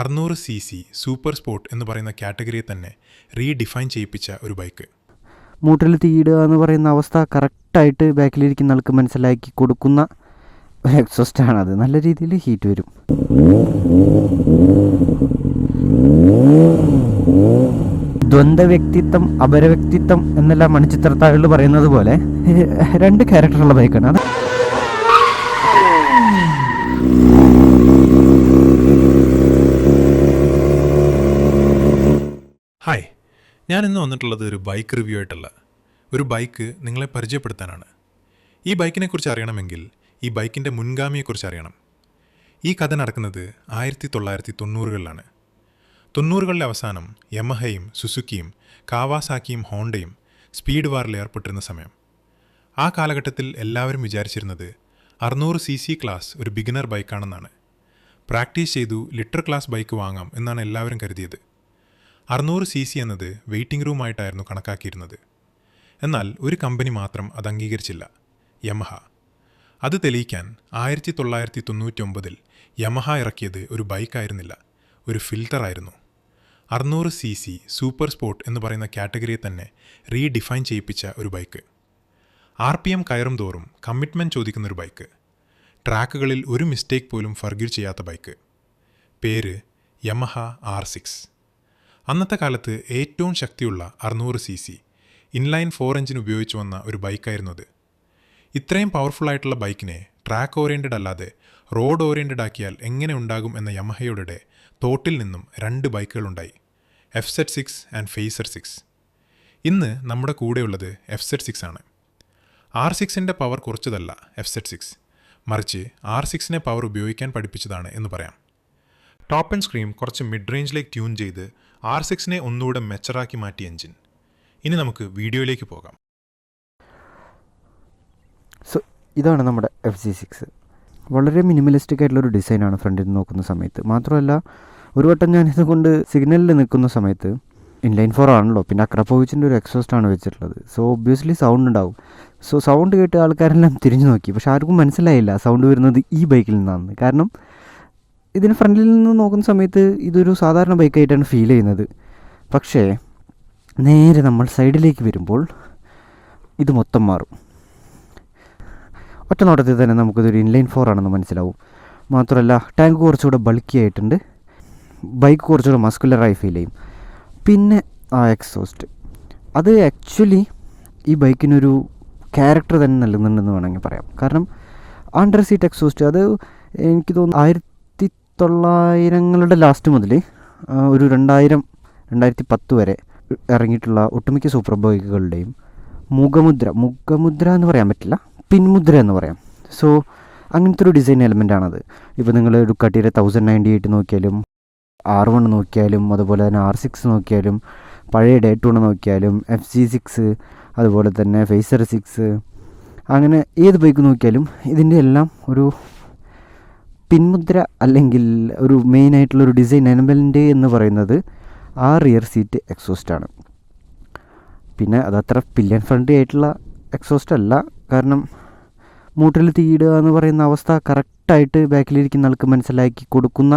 600 cc super sport എന്ന് പറയുന്ന കാറ്റഗറിയെ തന്നെ റീഡിഫൈൻ ചെയ്യിപ്പിച്ച ഒരു ബൈക്ക്. മൂട്ടിൽ തീയിടുക എന്ന് പറയുന്ന അവസ്ഥ കറക്റ്റായിട്ട് ബാക്കിലിരിക്കുന്ന ആൾക്ക് മനസ്സിലാക്കി കൊടുക്കുന്ന ഒരു എക്സോസ്റ്റാണ്. അത് നല്ല രീതിയിൽ ഹീറ്റ് വരും. ദ്വന്ദ്വ വ്യക്തിത്വം, അപരവ്യക്തിത്വം എന്നെല്ലാം മണിച്ചിത്രത്താഴിൽ പറയുന്നത് പോലെ 2 ക്യാരക്ടറുള്ള ബൈക്കാണ് അത്. ഹായ്, ഞാൻ ഇന്ന് വന്നിട്ടുള്ളത് ഒരു ബൈക്ക് റിവ്യൂ ആയിട്ടല്ല, ഒരു ബൈക്ക് നിങ്ങളെ പരിചയപ്പെടുത്താനാണ്. ഈ ബൈക്കിനെക്കുറിച്ച് അറിയണമെങ്കിൽ ഈ ബൈക്കിൻ്റെ മുൻഗാമിയെക്കുറിച്ച് അറിയണം. ഈ കഥ നടക്കുന്നത് 1990കളിലാണ്. 90കളുടെ അവസാനം യമഹയും സുസുക്കിയും കാവാസാക്കിയും ഹോണ്ടയും സ്പീഡ് വാറിൽ ഏർപ്പെട്ടിരുന്ന സമയം. ആ കാലഘട്ടത്തിൽ എല്ലാവരും വിചാരിച്ചിരുന്നത് 600 cc ക്ലാസ് ഒരു ബിഗിനർ ബൈക്കാണെന്നാണ്. പ്രാക്ടീസ് ചെയ്തു ലിറ്റർ ക്ലാസ് ബൈക്ക് വാങ്ങാം എന്നാണ് എല്ലാവരും കരുതിയത്. 600 cc എന്നത് വെയിറ്റിംഗ് റൂമായിട്ടായിരുന്നു കണക്കാക്കിയിരുന്നത്. എന്നാൽ ഒരു കമ്പനി മാത്രം അത് അംഗീകരിച്ചില്ല, യമഹ. അത് തെളിയിക്കാൻ 1999 യമഹ ഇറക്കിയത് ഒരു ബൈക്കായിരുന്നില്ല, ഒരു ഫിൽറ്ററായിരുന്നു. 600 cc സൂപ്പർ സ്പോർട്ട് എന്ന് പറയുന്ന കാറ്റഗറിയെ തന്നെ റീഡിഫൈൻ ചെയ്യിപ്പിച്ച ഒരു ബൈക്ക്. RPM കയറും തോറും കമ്മിറ്റ്മെൻറ്റ് ചോദിക്കുന്നൊരു ബൈക്ക്. ട്രാക്കുകളിൽ ഒരു മിസ്റ്റേക്ക് പോലും ഫർഗീവ് ചെയ്യാത്ത ബൈക്ക്. പേര് യമഹ R6. അന്നത്തെ കാലത്ത് ഏറ്റവും ശക്തിയുള്ള 600 cc ഇൻലൈൻ 4 എഞ്ചിൻ ഉപയോഗിച്ചു വന്ന ഒരു ബൈക്കായിരുന്നു അത്. ഇത്രയും പവർഫുള്ളായിട്ടുള്ള ബൈക്കിനെ ട്രാക്ക് ഓറിയൻറ്റഡ് അല്ലാതെ റോഡ് ഓറിയൻറ്റഡ് ആക്കിയാൽ എങ്ങനെ ഉണ്ടാകും എന്ന യമഹയുടെ തോട്ടിൽ നിന്നും 2 ബൈക്കുകളുണ്ടായി, FZ6 ആൻഡ് ഫേസർ 6. ഇന്ന് നമ്മുടെ കൂടെയുള്ളത് FZ6 ആണ്. R6ൻ്റെ പവർ കുറച്ചതല്ല FZ6, മറിച്ച് R6നെ പവർ ഉപയോഗിക്കാൻ പഠിപ്പിച്ചതാണ് എന്ന് പറയാം. ടോപ്പ് ആൻഡ് സ്ക്രീം കുറച്ച് മിഡ് റേഞ്ചിലേക്ക് ട്യൂൺ ചെയ്ത് R6നെ ഒന്നുകൂടെ മെച്ചറാക്കി മാറ്റിയ എഞ്ചിൻ. ഇനി നമുക്ക് വീഡിയോയിലേക്ക് പോകാം. സോ ഇതാണ് നമ്മുടെ FZ6. വളരെ മിനിമലിസ്റ്റിക് ആയിട്ടുള്ളൊരു ഡിസൈനാണ് ഫ്രണ്ടിൽ നിന്ന് നോക്കുന്ന സമയത്ത്. മാത്രമല്ല, ഒരു വട്ടം ഞാനിതുകൊണ്ട് സിഗ്നലിൽ നിൽക്കുന്ന സമയത്ത് ഇൻലൈൻ 4 ആണല്ലോ, പിന്നെ അക്രപ്പോവിച്ചിൻ്റെ ഒരു എക്സോസ്റ്റാണ് വെച്ചിട്ടുള്ളത്. സോ ഒബ്വിയസ്ലി സൗണ്ട് ഉണ്ടാവും. സോ സൗണ്ട് കേട്ട് ആൾക്കാരെല്ലാം തിരിഞ്ഞു നോക്കി, പക്ഷെ ആർക്കും മനസ്സിലായില്ല സൗണ്ട് വരുന്നത് ഈ ബൈക്കിൽ നിന്നാണ്. കാരണം ഇതിന് ഫ്രണ്ടിൽ നിന്ന് നോക്കുന്ന സമയത്ത് ഇതൊരു സാധാരണ ബൈക്കായിട്ടാണ് ഫീൽ ചെയ്യുന്നത്. പക്ഷേ നേരെ നമ്മൾ സൈഡിലേക്ക് വരുമ്പോൾ ഇത് മൊത്തം മാറും. ഒറ്റ നോട്ടത്തിൽ തന്നെ നമുക്കിതൊരു ഇൻലൈൻ 4 ആണെന്ന് മനസ്സിലാവും. മാത്രമല്ല, ടാങ്ക് കുറച്ചുകൂടെ ബൾക്കി ആയിട്ടുണ്ട്, ബൈക്ക് കുറച്ചുകൂടെ മസ്കുലറായി ഫീൽ ചെയ്യും. പിന്നെ ആ എക്സോസ്റ്റ്, അത് ആക്ച്വലി ഈ ബൈക്കിനൊരു ക്യാരക്ടർ തന്നെ നൽകുന്നുണ്ടെന്ന് വേണമെങ്കിൽ പറയാം. കാരണം അണ്ടർ സീറ്റ് എക്സോസ്റ്റ്, അത് എനിക്ക് തോന്നുന്നു 1900ങ്ങളുടെ ലാസ്റ്റ് മുതൽ ഒരു 2010 വരെ ഇറങ്ങിയിട്ടുള്ള ഒട്ടുമിക്ക സൂപ്പർ ബൈക്കുകളുടെയും മുഖമുദ്ര എന്ന് പറയാൻ പറ്റില്ല, പിൻമുദ്ര എന്ന് പറയാം. സോ അങ്ങനത്തെ ഒരു ഡിസൈൻ എലമെൻ്റാണത്. ഇപ്പോൾ നിങ്ങൾ ഡുക്കാട്ടിയുടെ 1098 നോക്കിയാലും, R1 നോക്കിയാലും, അതുപോലെ തന്നെ R6 നോക്കിയാലും, പഴയ ഡേറ്റൂണ നോക്കിയാലും, FZ6, അതുപോലെ തന്നെ ഫേസർ 6, അങ്ങനെ ഏത് ബൈക്ക് നോക്കിയാലും ഇതിൻ്റെ എല്ലാം ഒരു പിൻമുദ്ര അല്ലെങ്കിൽ ഒരു മെയിനായിട്ടുള്ളൊരു ഡിസൈൻ എലമെൻ്റ് എന്ന് പറയുന്നത് ആ റിയർ സീറ്റ് എക്സോസ്റ്റാണ്. പിന്നെ അതത്ര പില്യൻ ഫ്രണ്ട്ലി ആയിട്ടുള്ള എക്സോസ്റ്റ് അല്ല. കാരണം മൂട്ടിൽ തീയിടുക എന്ന് പറയുന്ന അവസ്ഥ കറക്റ്റായിട്ട് ബാക്കിലിരിക്കുന്ന ആൾക്ക് മനസ്സിലാക്കി കൊടുക്കുന്ന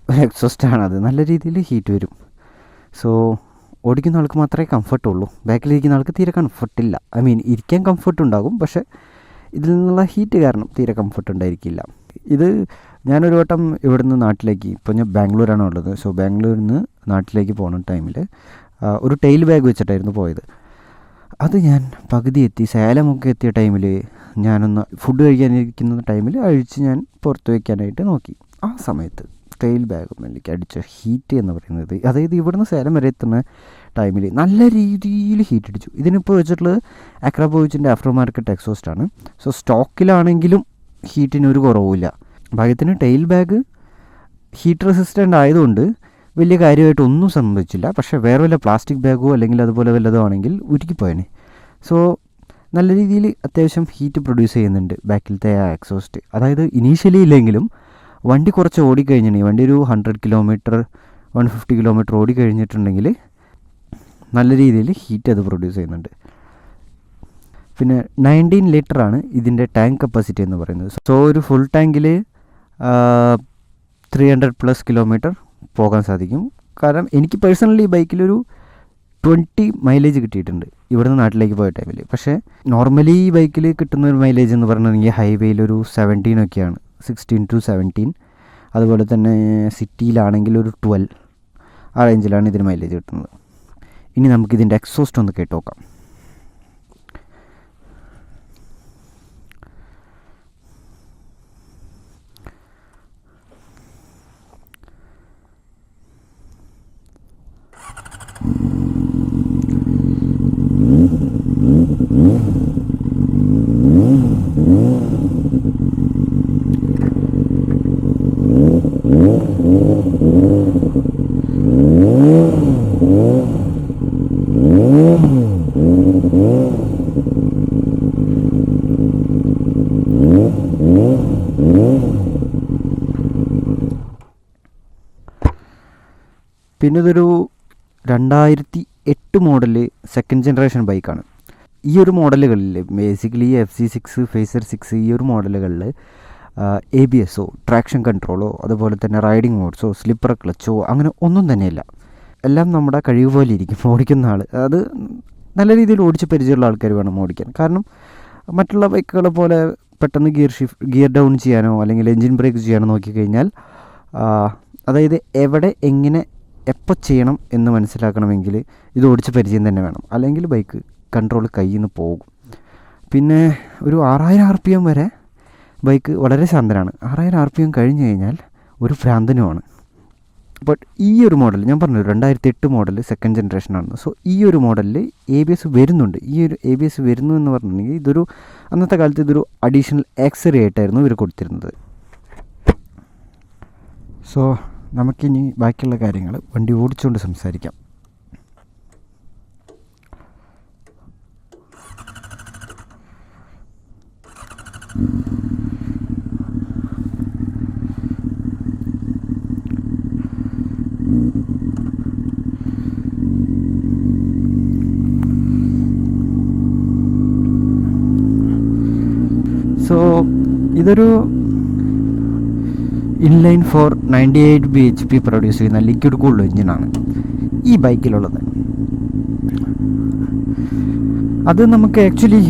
ഒരു എക്സോസ്റ്റാണ്. അത് നല്ല രീതിയിൽ ഹീറ്റ് വരും. സോ ഓടിക്കുന്ന ആൾക്ക് മാത്രമേ കംഫർട്ടുള്ളൂ, ബാക്കിലിരിക്കുന്ന ആൾക്ക് തീരെ കംഫർട്ടില്ല. ഇരിക്കാൻ കംഫർട്ട് ഉണ്ടാകും, പക്ഷേ ഇതിൽ നിന്നുള്ള ഹീറ്റ് കാരണം തീരെ കംഫർട്ട് ഉണ്ടായിരിക്കില്ല. ഇത് ഞാനൊരു വട്ടം ഇവിടുന്ന് നാട്ടിലേക്ക്, ഇപ്പോൾ ഞാൻ ബാംഗ്ലൂരാണ് ഉള്ളത്, സോ ബാംഗ്ലൂരിൽ നിന്ന് നാട്ടിലേക്ക് പോകുന്ന ടൈമിൽ ഒരു ടെയിൽ ബാഗ് വെച്ചിട്ടായിരുന്നു പോയത്. അത് ഞാൻ പകുതി എത്തി, സേലമൊക്കെ എത്തിയ ടൈമിൽ ഞാനൊന്ന് ഫുഡ് കഴിക്കാനിരിക്കുന്ന ടൈമിൽ അഴിച്ച് ഞാൻ പുറത്ത് വയ്ക്കാനായിട്ട് നോക്കി. ആ സമയത്ത് ടെയിൽ ബാഗ് മേലേക്ക് അടിച്ച ഹീറ്റ് എന്ന് പറയുന്നത്, അതായത് ഇവിടുന്ന് സേലം വരെ എത്തുന്ന ടൈമിൽ നല്ല രീതിയിൽ ഹീറ്റ് അടിച്ചു. ഇതിനിപ്പോൾ വെച്ചിട്ടുള്ളത് അക്രാപോവിച്ചിൻ്റെ ആഫ്റ്റർ മാർക്കറ്റ് എക്സോസ്റ്റാണ്. സോ സ്റ്റോക്കിലാണെങ്കിലും ഹീറ്റിന് ഒരു കുറവുമില്ല. ഭാഗ്യത്തിന് ടെയിൽ ബാഗ് ഹീറ്റ് റെസിസ്റ്റൻ്റ് ആയതുകൊണ്ട് വലിയ കാര്യമായിട്ടൊന്നും സംഭവിച്ചില്ല. പക്ഷേ വേറെ വല്ല പ്ലാസ്റ്റിക് ബാഗോ അല്ലെങ്കിൽ അതുപോലെ വല്ലതോ ആണെങ്കിൽ ഉരുക്കിപ്പോയനെ. സോ നല്ല രീതിയിൽ അത്യാവശ്യം ഹീറ്റ് പ്രൊഡ്യൂസ് ചെയ്യുന്നുണ്ട് ബാക്കിലത്തെ ആ എക്സോസ്റ്റ്. അതായത് ഇനീഷ്യലി ഇല്ലെങ്കിലും വണ്ടി കുറച്ച് ഓടിക്കഴിഞ്ഞിട്ടുണ്ടെങ്കിൽ, വണ്ടി ഒരു 100 കിലോമീറ്റർ 150 കിലോമീറ്റർ ഓടിക്കഴിഞ്ഞിട്ടുണ്ടെങ്കിൽ നല്ല രീതിയിൽ ഹീറ്റ് അത് പ്രൊഡ്യൂസ് ചെയ്യുന്നുണ്ട്. പിന്നെ 19 ലിറ്ററാണ് ഇതിൻ്റെ ടാങ്ക് കപ്പാസിറ്റി എന്ന് പറയുന്നത്. സോ ഒരു ഫുൾ ടാങ്കിൽ 300+ കിലോമീറ്റർ പോകാൻ സാധിക്കും. കാരണം എനിക്ക് പേഴ്സണലി ഈ ബൈക്കിലൊരു 20 മൈലേജ് കിട്ടിയിട്ടുണ്ട് ഇവിടുന്ന് നാട്ടിലേക്ക് പോയ ടൈമിൽ. പക്ഷേ നോർമലി ഈ ബൈക്കിൽ കിട്ടുന്ന ഒരു മൈലേജ് എന്ന് പറഞ്ഞിട്ടുണ്ടെങ്കിൽ ഹൈവേയിലൊരു 17 16 to 17. അതുപോലെ തന്നെ സിറ്റിയിലാണെങ്കിൽ ഒരു 12 ആ റേഞ്ചിലാണ് ഇതിന് മൈലേജ് കിട്ടുന്നത്. ഇനി നമുക്കിതിൻ്റെ എക്സോസ്റ്റ് ഒന്ന് കേട്ട് നോക്കാം. പിന്നെ ഇതൊരു 2008 മോഡൽ സെക്കൻഡ് ജനറേഷൻ ബൈക്കാണ്. ഈ ഒരു മോഡലുകളിൽ ബേസിക്കലി FC6 ഫേസർ 6 ഈ ഒരു മോഡലുകളിൽ ABSO ട്രാക്ഷൻ കൺട്രോളോ അതുപോലെ തന്നെ റൈഡിങ് മോഡ്സോ സ്ലിപ്പർ ക്ലച്ചോ അങ്ങനെ ഒന്നും തന്നെയില്ല. എല്ലാം നമ്മുടെ കഴിവ് പോലെ ഇരിക്കും ഓടിക്കുന്ന ആൾ. അത് നല്ല രീതിയിൽ ഓടിച്ച് പരിചയമുള്ള ആൾക്കാർ വേണം ഓടിക്കാൻ. കാരണം മറ്റുള്ള ബൈക്കുകളെ പോലെ പെട്ടെന്ന് ഗിയർ ഡൗൺ ചെയ്യാനോ അല്ലെങ്കിൽ എൻജിൻ ബ്രേക്ക് ചെയ്യാനോ നോക്കിക്കഴിഞ്ഞാൽ അതായത് എവിടെ എങ്ങനെ എപ്പോൾ ചെയ്യണം എന്ന് മനസ്സിലാക്കണമെങ്കിൽ ഇത് ഓടിച്ച് പരിചയം തന്നെ വേണം. അല്ലെങ്കിൽ ബൈക്ക് കൺട്രോൾ കയ്യിൽ നിന്ന് പോകും. പിന്നെ ഒരു 6000 RPM വരെ ബൈക്ക് വളരെ ശാന്തനാണ്. 6000 RPM കഴിഞ്ഞ് കഴിഞ്ഞാൽ ഒരു ഭ്രാന്തനുമാണ്. ബട്ട് ഈ ഒരു മോഡൽ ഞാൻ പറഞ്ഞു 2008 മോഡൽ സെക്കൻഡ് ജനറേഷനാണ്. സോ ഈ ഒരു മോഡലിൽ ABS വരുന്നുണ്ട്. ഈ ഒരു ABS വരുന്നു എന്ന് പറഞ്ഞിട്ടുണ്ടെങ്കിൽ ഇതൊരു അന്നത്തെ കാലത്ത് ഇതൊരു അഡീഷണൽ ആക്സറി ആയിട്ടായിരുന്നു ഇവർ കൊടുത്തിരുന്നത്. സോ നമുക്കിനി ബാക്കിയുള്ള കാര്യങ്ങൾ വണ്ടി ഓടിച്ചുകൊണ്ട് സംസാരിക്കാം. സോ ഇതൊരു ഇൻലൈൻ 4 98 bhp പ്രൊഡ്യൂസ് ചെയ്യുന്ന ലിക്വിഡ് കൂൾഡ് എഞ്ചിനാണ് ഈ ബൈക്കിലുള്ളത്. അത് നമുക്ക് ആക്ച്വലി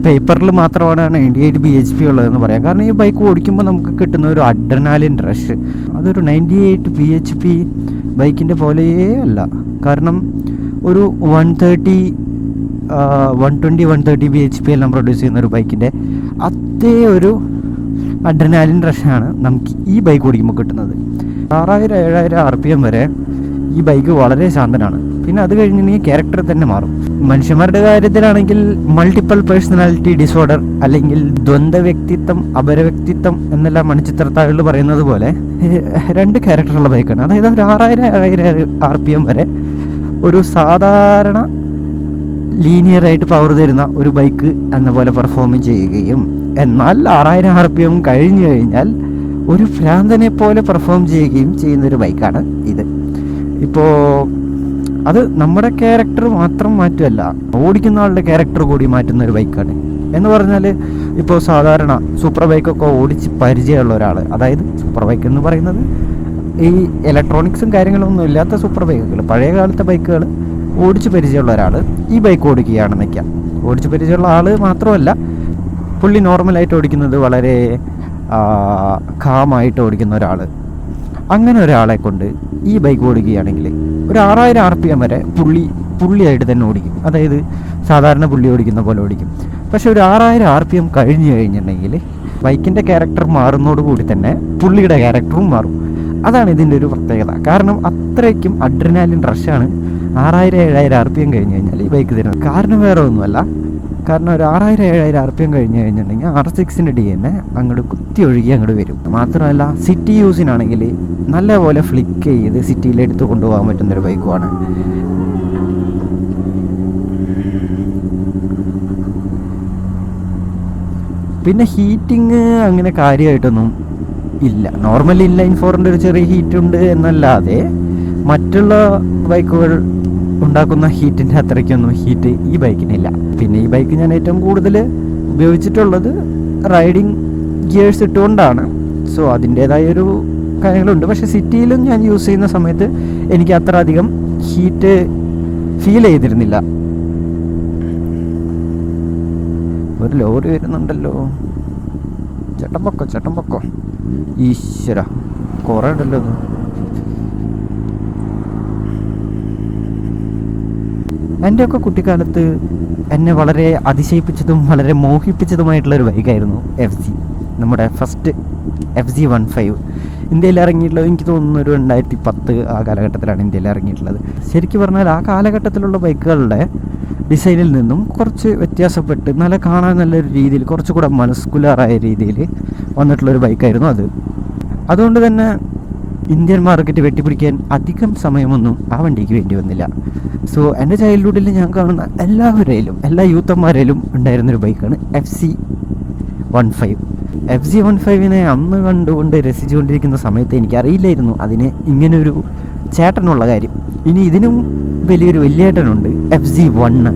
പേപ്പറിൽ മാത്രമാണ് 98 bhp ഉള്ളതെന്ന് പറയാം. കാരണം ഈ ബൈക്ക് ഓടിക്കുമ്പോൾ നമുക്ക് കിട്ടുന്ന ഒരു അഡ്രനാലിൻ റഷ് അതൊരു 98 bhp ബൈക്കിൻ്റെ പോലെയേ അല്ല. കാരണം ഒരു 130 120 bhp എല്ലാം പ്രൊഡ്യൂസ് ചെയ്യുന്ന ഒരു ബൈക്കിൻ്റെ അതേ ഒരു അഡ്രനാലിൻ റഷാണ് നമുക്ക് ഈ ബൈക്ക് ഓടിക്കുമ്പോൾ കിട്ടുന്നത്. 6000-7000 RPM വരെ ഈ ബൈക്ക് വളരെ ശാന്തനാണ്. പിന്നെ അത് കഴിഞ്ഞിട്ടുണ്ടെങ്കിൽ ക്യാരക്ടർ തന്നെ മാറും. മനുഷ്യന്മാരുടെ കാര്യത്തിലാണെങ്കിൽ മൾട്ടിപ്പിൾ പേഴ്സണാലിറ്റി ഡിസോർഡർ അല്ലെങ്കിൽ ദ്വന്ദ്വ വ്യക്തിത്വം അപരവ്യക്തിത്വം എന്നെല്ലാം മണിച്ചിത്രത്താഴിൽ പറയുന്നത് പോലെ 2 ക്യാരക്ടറുള്ള ബൈക്കാണ്. അതായത് ഒരു 6000-7000 RPM വരെ ഒരു സാധാരണ ലീനിയറായിട്ട് പവർ തരുന്ന ഒരു ബൈക്ക് എന്ന പോലെ പെർഫോം ചെയ്യുകയും എന്നാൽ 6000 RPM കഴിഞ്ഞു കഴിഞ്ഞാൽ ഒരു ഭ്രാന്തനെ പോലെ പെർഫോം ചെയ്യുകയും ചെയ്യുന്നൊരു ബൈക്കാണ് ഇത്. ഇപ്പോൾ അത് നമ്മുടെ ക്യാരക്ടർ മാത്രം മാറ്റുമല്ല, ഓടിക്കുന്ന ആളുടെ ക്യാരക്ടർ കൂടി മാറ്റുന്ന ഒരു ബൈക്കാണ്. എന്ന് പറഞ്ഞാൽ ഇപ്പോൾ സാധാരണ സൂപ്പർ ബൈക്കൊക്കെ ഓടിച്ച് പരിചയമുള്ള ഒരാൾ, അതായത് സൂപ്പർ ബൈക്ക് എന്ന് പറയുന്നത് ഈ ഇലക്ട്രോണിക്സും കാര്യങ്ങളൊന്നും ഇല്ലാത്ത സൂപ്പർ ബൈക്കുകൾ, പഴയ കാലത്തെ ബൈക്കുകൾ ഓടിച്ച് പരിചയമുള്ള ഒരാൾ ഈ ബൈക്ക് ഓടിക്കുകയാണെന്ന് വയ്ക്കാം. ഓടിച്ച് പരിചയമുള്ള ആൾ മാത്രമല്ല, പുള്ളി നോർമലായിട്ട് ഓടിക്കുന്നത് വളരെ കാമായിട്ട് ഓടിക്കുന്ന ഒരാൾ, അങ്ങനെ ഒരാളെ കൊണ്ട് ഈ ബൈക്ക് ഓടിക്കുകയാണെങ്കിൽ ഒരു 6000 RPM വരെ പുള്ളിയായിട്ട് തന്നെ ഓടിക്കും. അതായത് സാധാരണ പുള്ളി ഓടിക്കുന്ന പോലെ ഓടിക്കും. പക്ഷെ ഒരു 6000 RPM കഴിഞ്ഞു കഴിഞ്ഞിട്ടുണ്ടെങ്കിൽ ബൈക്കിൻ്റെ ക്യാരക്ടർ മാറുന്നതോടുകൂടി തന്നെ പുള്ളിയുടെ ക്യാരക്ടറും മാറും. അതാണ് ഇതിൻ്റെ ഒരു പ്രത്യേകത. കാരണം അത്രയ്ക്കും അഡ്രിനാലിൻ റഷാണ് 6000-7000 RPM കഴിഞ്ഞ് കഴിഞ്ഞാൽ ഈ ബൈക്ക് തരുന്നത്. കാരണം വേറെ ഒന്നുമല്ല, കാരണം ഒരു 6000-7000 RPM കഴിഞ്ഞ് കഴിഞ്ഞിട്ടുണ്ടെങ്കിൽ R6-ൻ്റെ DNA അങ്ങോട്ട് കുത്തി ഒഴുകി അങ്ങോട്ട് വരും. മാത്രമല്ല സിറ്റി യൂസിനാണെങ്കിൽ നല്ലപോലെ ഫ്ലിക്ക് ചെയ്ത് സിറ്റിയിലെടുത്ത് കൊണ്ടുപോകാൻ പറ്റുന്നൊരു ബൈക്കുമാണ്. പിന്നെ ഹീറ്റിങ് അങ്ങനെ കാര്യമായിട്ടൊന്നും ഇല്ല. നോർമൽ ഇൻലൈൻ 4ൻ്റെ ഒരു ചെറിയ ഹീറ്റുണ്ട് എന്നല്ലാതെ മറ്റുള്ള ബൈക്കുകൾ ഉണ്ടാക്കുന്ന ഹീറ്റിൻ്റെ അത്രയ്ക്കൊന്നും ഹീറ്റ് ഈ ബൈക്കിനില്ല. പിന്നെ ഈ ബൈക്ക് ഞാൻ ഏറ്റവും കൂടുതൽ ഉപയോഗിച്ചിട്ടുള്ളത് റൈഡിങ് ഗിയേഴ്സ് ഇട്ടുകൊണ്ടാണ്. സോ അതിൻ്റേതായൊരു കാര്യങ്ങളുണ്ട്. പക്ഷേ സിറ്റിയിലും ഞാൻ യൂസ് ചെയ്യുന്ന സമയത്ത് എനിക്ക് അത്ര അധികം ഹീറ്റ് ഫീൽ ചെയ്തിരുന്നില്ല. ഒരു ലോറി വരുന്നുണ്ടല്ലോ. ചേട്ടൻ പൊക്കോ. ഈശ്വര, കുറേ ഉണ്ടല്ലോ. എൻ്റെയൊക്കെ കുട്ടിക്കാലത്ത് എന്നെ വളരെ അതിശയിപ്പിച്ചതും വളരെ മോഹിപ്പിച്ചതുമായിട്ടുള്ളൊരു ബൈക്കായിരുന്നു FZ. നമ്മുടെ ഫസ്റ്റ് FZ 15 ഇന്ത്യയിൽ ഇറങ്ങിയിട്ടുള്ളത് എനിക്ക് തോന്നുന്നു ഒരു 2010 ആ കാലഘട്ടത്തിലാണ് ഇന്ത്യയിൽ ഇറങ്ങിയിട്ടുള്ളത്. ശരിക്കും പറഞ്ഞാൽ ആ കാലഘട്ടത്തിലുള്ള ബൈക്കുകളുടെ ഡിസൈനിൽ നിന്നും കുറച്ച് വ്യത്യാസപ്പെട്ട് നല്ല കാണാൻ നല്ലൊരു രീതിയിൽ കുറച്ചുകൂടെ മസ്കുലറായ രീതിയിൽ വന്നിട്ടുള്ളൊരു ബൈക്കായിരുന്നു അത്. അതുകൊണ്ട് തന്നെ ഇന്ത്യൻ മാർക്കറ്റ് വെട്ടിപ്പിടിക്കാൻ അധികം സമയമൊന്നും ആ വണ്ടിക്ക് വേണ്ടി വന്നില്ല. സോ എൻ്റെ ചൈൽഡ്ഹുഡിൽ ഞാൻ കാണുന്ന എല്ലാവരേലും എല്ലാ യൂത്തന്മാരേലും ഉണ്ടായിരുന്നൊരു ബൈക്കാണ് FZ 15. FZ 15നെ അന്ന് കണ്ടുകൊണ്ട് രസിച്ചുകൊണ്ടിരിക്കുന്ന സമയത്ത് എനിക്കറിയില്ലായിരുന്നു അതിന് ഇങ്ങനൊരു ചേട്ടനുള്ള കാര്യം. ഇനി ഇതിനും വലിയൊരു വലിയേട്ടനുണ്ട് FZ 1.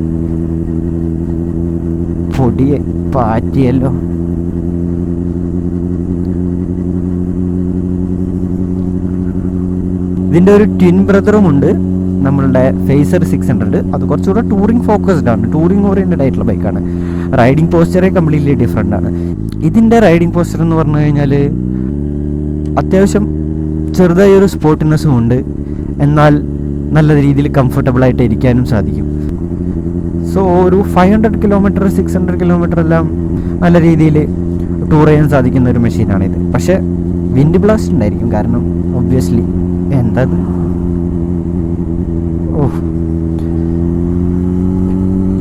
പൊടിയെ പാറ്റിയല്ലോ. ഇതിൻ്റെ ഒരു ട്വിൻ ബ്രദറും ഉണ്ട്, നമ്മളുടെ ഫേസർ 600. അത് കുറച്ചുകൂടെ ടൂറിംഗ് ഫോക്കസ്ഡ് ആണ്, ടൂറിംഗ് ഓറിയൻറ്റഡ് ആയിട്ടുള്ള ബൈക്കാണ്. റൈഡിങ് പോസ്ചറേ കംപ്ലീറ്റ്ലി ഡിഫറെൻ്റ് ആണ്. ഇതിൻ്റെ റൈഡിങ് പോസ്ചർ എന്ന് പറഞ്ഞു കഴിഞ്ഞാൽ അത്യാവശ്യം ചെറുതായൊരു സ്പോർട്ടിനെസ്സും ഉണ്ട്, എന്നാൽ നല്ല രീതിയിൽ കംഫർട്ടബിളായിട്ട് ഇരിക്കാനും സാധിക്കും. സോ ഒരു 500 കിലോമീറ്റർ 600 കിലോമീറ്റർ എല്ലാം നല്ല രീതിയിൽ ടൂർ ചെയ്യാൻ സാധിക്കുന്ന ഒരു മെഷീനാണിത്. പക്ഷേ വിൻഡ് ബ്ലാസ്റ്റ് ഉണ്ടായിരിക്കും, കാരണം ഒബ്വിയസ്ലി എന്താ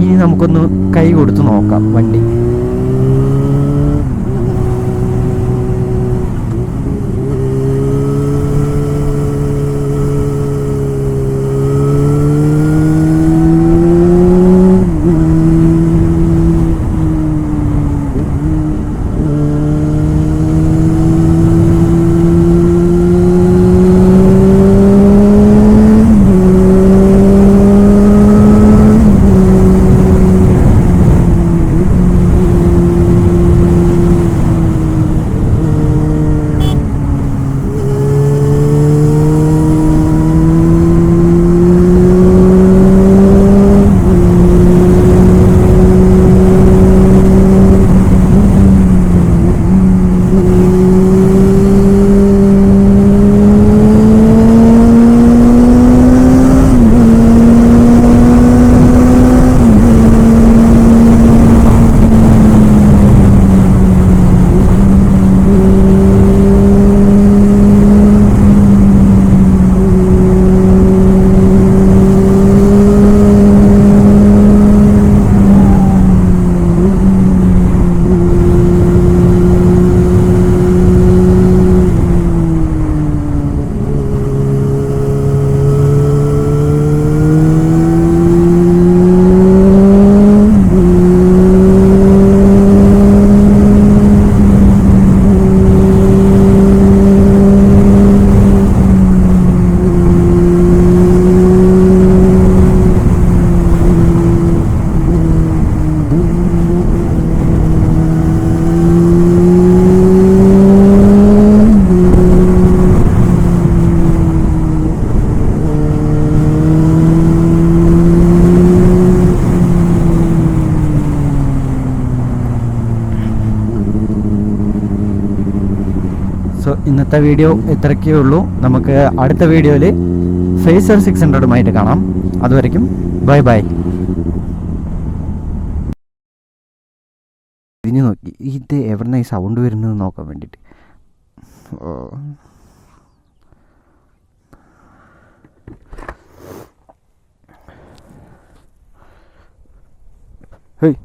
ഇനി നമുക്കൊന്ന് കൈ കൊടുത്ത് നോക്കാം വണ്ടി. സോ ഇന്നത്തെ വീഡിയോ ഇത്രയ്ക്കേ ഉള്ളൂ. നമുക്ക് അടുത്ത വീഡിയോയിൽ ഫേസർ 600 കാണാം. അതുവരയ്ക്കും ബൈ ബൈ. തിരിഞ്ഞു നോക്കി ഇത് എവിടുന്ന ഈ സൗണ്ട് വരുന്നത് നോക്കാൻ വേണ്ടിയിട്ട്. ഹേയ്